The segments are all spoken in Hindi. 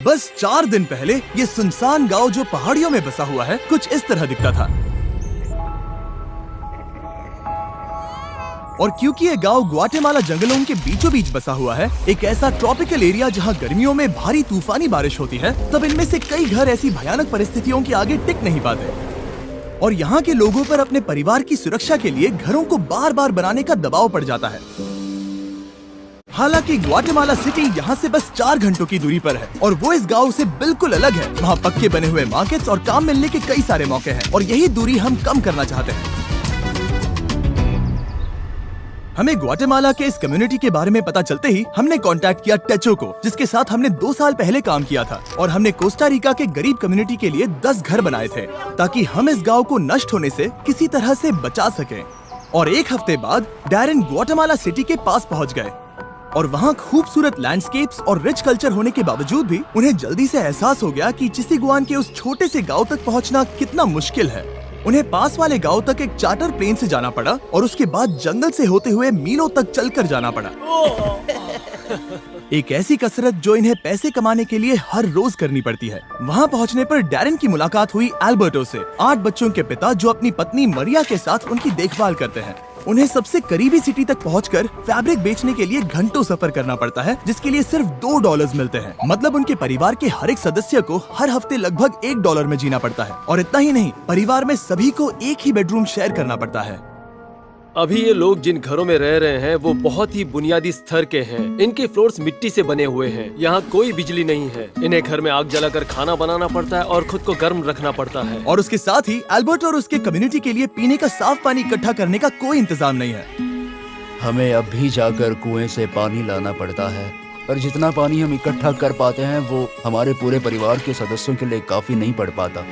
बस 4 दिन पहले ये सुनसान गांव जो पहाड़ियों में बसा हुआ है कुछ इस तरह दिखता था। और क्योंकि ये गांव ग्वाटेमाला जंगलों के बीचों बीच बसा हुआ है, एक ऐसा ट्रॉपिकल एरिया जहां गर्मियों में भारी तूफानी बारिश होती है, तब इनमें से कई घर ऐसी भयानक परिस्थितियों के आगे टिक नहीं पाते और यहाँ के लोगों पर अपने परिवार की सुरक्षा के लिए घरों को बार बार बनाने का दबाव पड़ जाता है। हालांकि ग्वाटेमाला सिटी यहाँ से बस 4 घंटों की दूरी पर है और वो इस गांव से बिल्कुल अलग है। वहाँ पक्के बने हुए मार्केट्स और काम मिलने के कई सारे मौके हैं और यही दूरी हम कम करना चाहते हैं। हमें ग्वाटेमाला के इस कम्युनिटी के बारे में पता चलते ही हमने कांटेक्ट किया टेचो को, जिसके साथ हमने 2 साल पहले काम किया था और हमने कोस्टा रिका के गरीब कम्युनिटी के लिए 10 घर बनाए थे ताकि हम इस गांव को नष्ट होने से किसी तरह से बचा सकें। और 1 हफ्ते बाद डैरेन ग्वाटेमाला सिटी के पास पहुंच गए और वहाँ खूबसूरत लैंडस्केप्स और रिच कल्चर होने के बावजूद भी उन्हें जल्दी से एहसास हो गया कि चिसीगुआन के उस छोटे से गांव तक पहुँचना कितना मुश्किल है। उन्हें पास वाले गांव तक एक चार्टर प्लेन से जाना पड़ा और उसके बाद जंगल से होते हुए मीलों तक चलकर जाना पड़ा। एक ऐसी कसरत जो इन्हें पैसे कमाने के लिए हर रोज करनी पड़ती है। वहाँ पहुँचने पर डैरेन की मुलाकात हुई एल्बर्टो से, 8 बच्चों के पिता जो अपनी पत्नी मरिया के साथ उनकी देखभाल करते हैं। उन्हें सबसे करीबी सिटी तक पहुंचकर फैब्रिक बेचने के लिए घंटों सफर करना पड़ता है, जिसके लिए सिर्फ $2 मिलते हैं। मतलब उनके परिवार के हर एक सदस्य को हर हफ्ते लगभग $1 में जीना पड़ता है। और इतना ही नहीं, परिवार में सभी को एक ही बेडरूम शेयर करना पड़ता है। अभी ये लोग जिन घरों में रह रहे हैं वो बहुत ही बुनियादी स्तर के हैं। इनके फ्लोर्स मिट्टी से बने हुए हैं। यहाँ कोई बिजली नहीं है। इन्हें घर में आग जलाकर खाना बनाना पड़ता है और खुद को गर्म रखना पड़ता है। और उसके साथ ही एल्बर्ट और उसके कम्युनिटी के लिए पीने का साफ पानी इकट्ठा करने का कोई इंतजाम नहीं है। हमें अब भी जाकर कुएं से पानी लाना पड़ता है और जितना पानी हम इकट्ठा कर पाते हैं वो हमारे पूरे परिवार के सदस्यों के लिए काफी नहीं पड़ पाता।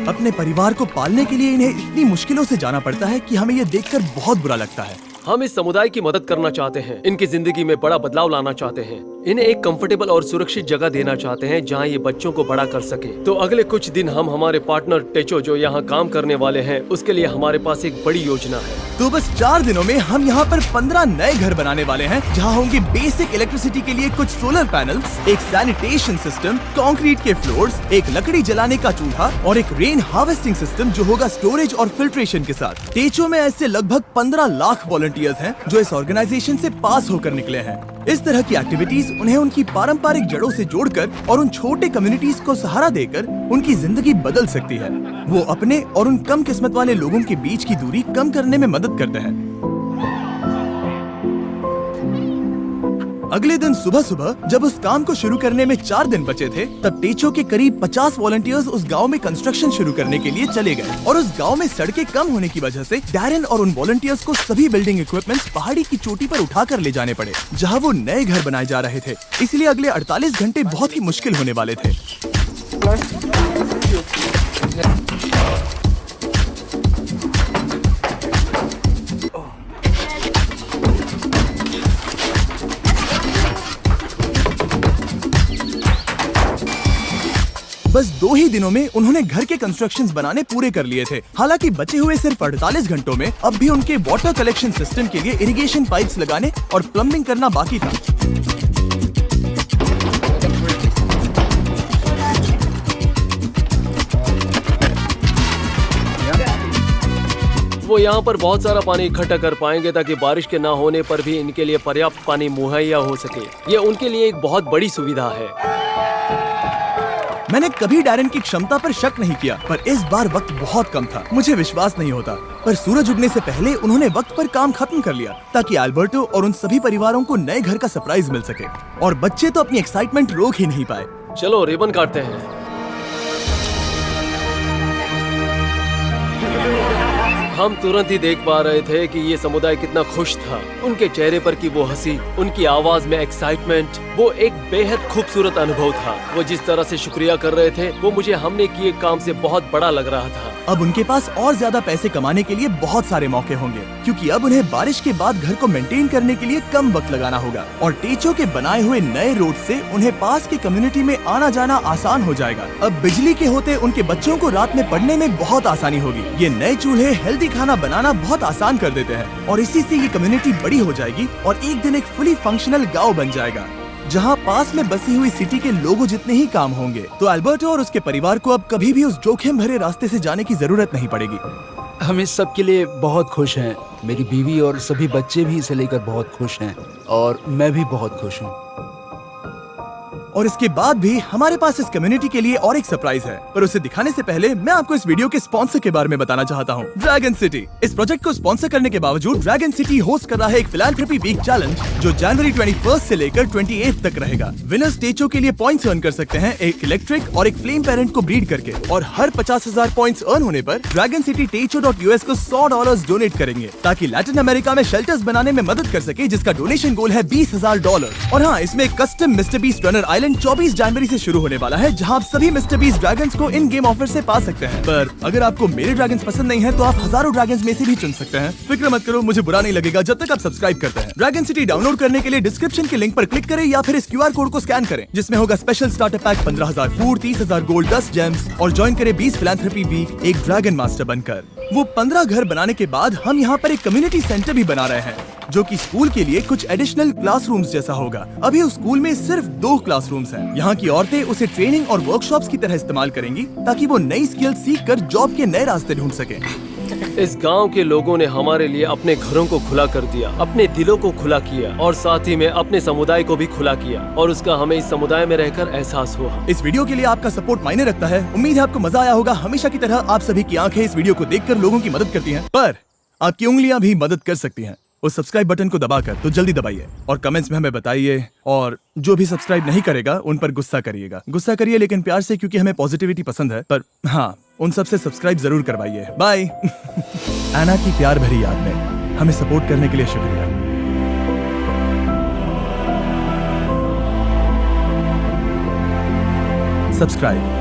अपने परिवार को पालने के लिए इन्हें इतनी मुश्किलों से जाना पड़ता है कि हमें ये देखकर बहुत बुरा लगता है। हम इस समुदाय की मदद करना चाहते हैं। इनकी जिंदगी में बड़ा बदलाव लाना चाहते हैं। इन्हें एक कंफर्टेबल और सुरक्षित जगह देना चाहते हैं जहां ये बच्चों को बड़ा कर सके। तो अगले कुछ दिन हम हमारे पार्टनर टेचो जो यहाँ काम करने वाले हैं उसके लिए हमारे पास एक बड़ी योजना है। तो बस 4 दिनों में हम यहाँ पर 15 नए घर बनाने वाले हैं जहाँ होंगे बेसिक इलेक्ट्रिसिटी के लिए कुछ सोलर पैनल्स, एक सैनिटेशन सिस्टम, कंक्रीट के फ्लोर्स, एक लकड़ी जलाने का चूल्हा और एक रेन हार्वेस्टिंग सिस्टम जो होगा स्टोरेज और फिल्ट्रेशन के साथ। टेचो में ऐसे लगभग 15 लाख वॉलंटियर्स हैं जो इस ऑर्गेनाइजेशन से पास होकर निकले हैं। इस तरह की एक्टिविटीज उन्हें उनकी पारंपरिक जड़ों से जोड़कर और उन छोटे कम्युनिटीज को सहारा देकर उनकी जिंदगी बदल सकती है। वो अपने और उन कम किस्मत वाले लोगों के बीच की दूरी कम करने में मदद करते हैं। अगले दिन सुबह सुबह जब उस काम को शुरू करने में 4 दिन बचे थे, तब टेचो के करीब 50 वॉलंटियर्स उस गांव में कंस्ट्रक्शन शुरू करने के लिए चले गए और उस गांव में सड़कें कम होने की वजह से डैरेन और उन वॉलंटियर्स को सभी बिल्डिंग इक्विपमेंट्स पहाड़ी की चोटी पर उठाकर ले जाने पड़े जहां वो नए घर बनाए जा रहे थे। इसलिए अगले 48 घंटे बहुत ही मुश्किल होने वाले थे। बस 2 ही दिनों में उन्होंने घर के कंस्ट्रक्शंस बनाने पूरे कर लिए थे। हालांकि बचे हुए सिर्फ 48 घंटों में अब भी उनके वाटर कलेक्शन सिस्टम के लिए इरिगेशन पाइप्स लगाने और प्लम्बिंग करना बाकी था। वो यहाँ पर बहुत सारा पानी इकट्ठा कर पाएंगे ताकि बारिश के ना होने पर भी इनके लिए पर्याप्त पानी मुहैया हो सके। ये उनके लिए एक बहुत बड़ी सुविधा है। मैंने कभी डैरेन की क्षमता पर शक नहीं किया, पर इस बार वक्त बहुत कम था। मुझे विश्वास नहीं होता, पर सूरज उगने से पहले उन्होंने वक्त पर काम खत्म कर लिया ताकि एल्बर्टो और उन सभी परिवारों को नए घर का सरप्राइज मिल सके। और बच्चे तो अपनी एक्साइटमेंट रोक ही नहीं पाए। चलो रिबन काटते हैं। हम तुरंत ही देख पा रहे थे कि ये समुदाय कितना खुश था। उनके चेहरे पर की वो हंसी, उनकी आवाज में एक्साइटमेंट, वो एक बेहद खूबसूरत अनुभव था। वो जिस तरह से शुक्रिया कर रहे थे वो मुझे हमने किए काम से बहुत बड़ा लग रहा था। अब उनके पास और ज्यादा पैसे कमाने के लिए बहुत सारे मौके होंगे क्योंकि अब उन्हें बारिश के बाद घर को मेंटेन करने के लिए कम वक्त लगाना होगा। और टेचो के बनाए हुए नए रोड से उन्हें पास की कम्युनिटी में आना जाना आसान हो जाएगा। अब बिजली के होते उनके बच्चों को रात में पढ़ने में बहुत आसानी होगी। ये नए चूल्हे हेल्दी खाना बनाना बहुत आसान कर देते हैं और इसी से ये कम्युनिटी बड़ी हो जाएगी और एक दिन एक फुली फंक्शनल गाँव बन जाएगा। जहाँ पास में बसी हुई सिटी के लोगों जितने ही काम होंगे। तो अल्बर्टो और उसके परिवार को अब कभी भी उस जोखिम भरे रास्ते से जाने की जरूरत नहीं पड़ेगी। हम इस सब के लिए बहुत खुश हैं। मेरी बीवी और सभी बच्चे भी इसे लेकर बहुत खुश हैं और मैं भी बहुत खुश हूँ। और इसके बाद भी हमारे पास इस कम्युनिटी के लिए और एक सरप्राइज है, पर उसे दिखाने से पहले मैं आपको इस वीडियो के स्पॉन्सर के बारे में बताना चाहता हूँ, ड्रैगन सिटी। इस प्रोजेक्ट को स्पॉन्सर करने के बावजूद ड्रैगन सिटी होस्ट कर रहा है एक फिलैंथ्रोपी वीक चैलेंज जो जनवरी 21 से लेकर 28 तक रहेगा। विनर्स टेचो के लिए पॉइंट्स अर्न कर सकते हैं एक इलेक्ट्रिक और एक फ्लेम पेरेंट को ब्रीड करके, और हर 50,000 पॉइंट्स अर्न होने पर ड्रैगन सिटी टेचो.us को $100 डोनेट करेंगे ताकि लैटिन अमेरिका में शेल्टर्स बनाने में मदद कर सके, जिसका डोनेशन गोल है $20,000। और हाँ, इसमें एक custom mister beast runner island 24 जनवरी से शुरू होने वाला है, जहां आप सभी मिस्टर बीस्ट ड्रैगन्स को इन गेम ऑफर से पा सकते हैं। पर अगर आपको मेरे ड्रैगन्स पसंद नहीं है तो आप हजारों ड्रैगन्स में से भी चुन सकते हैं। फिक्र मत करो, मुझे बुरा नहीं लगेगा जब तक आप सब्सक्राइब करते हैं। ड्रैगन सिटी डाउनलोड करने के लिए डिस्क्रिप्शन के लिंक पर क्लिक करें या फिर इस QR कोड को स्कैन करें, जिसमें होगा special starter pack 15,000 food, 30,000 gold, 10 James, और ज्वाइन करें 20 फिलैंथ्रोपी वीक एक ड्रैगन मास्टर बनकर। वो 15 घर बनाने के बाद हम यहाँ पर एक कम्युनिटी सेंटर भी बना रहे हैं, जो कि स्कूल के लिए कुछ एडिशनल क्लासरूम्स जैसा होगा। अभी उस स्कूल में सिर्फ 2 क्लासरूम्स हैं। यहाँ की औरतें उसे ट्रेनिंग और वर्कशॉप्स की तरह इस्तेमाल करेंगी ताकि वो नई स्किल सीखकर जॉब के नए रास्ते ढूंढ सकें। इस गांव के लोगों ने हमारे लिए अपने घरों को खुला कर दिया, अपने दिलों को खुला किया और साथ ही में अपने समुदाय को भी खुला किया, और उसका हमें इस समुदाय में रहकर एहसास हुआ। इस वीडियो के लिए आपका सपोर्ट मायने रखता है। उम्मीद है आपको मजा आया होगा। हमेशा की तरह आप सभी की आंखें इस वीडियो को देखकर लोगों की मदद करती हैं, पर आपकी उंगलियां भी मदद कर सकती हैं उस सब्सक्राइब बटन को दबाकर। तो जल्दी दबाइए और कमेंट्स में हमें बताइए, और जो भी सब्सक्राइब नहीं करेगा उन पर गुस्सा करिएगा। गुस्सा करिए लेकिन प्यार से, क्योंकि हमें पॉजिटिविटी पसंद है। पर हाँ, उन सबसे सब्सक्राइब जरूर करवाइए। बाय। एना की प्यार भरी याद में हमें सपोर्ट करने के लिए शुक्रिया। सब्सक्राइब।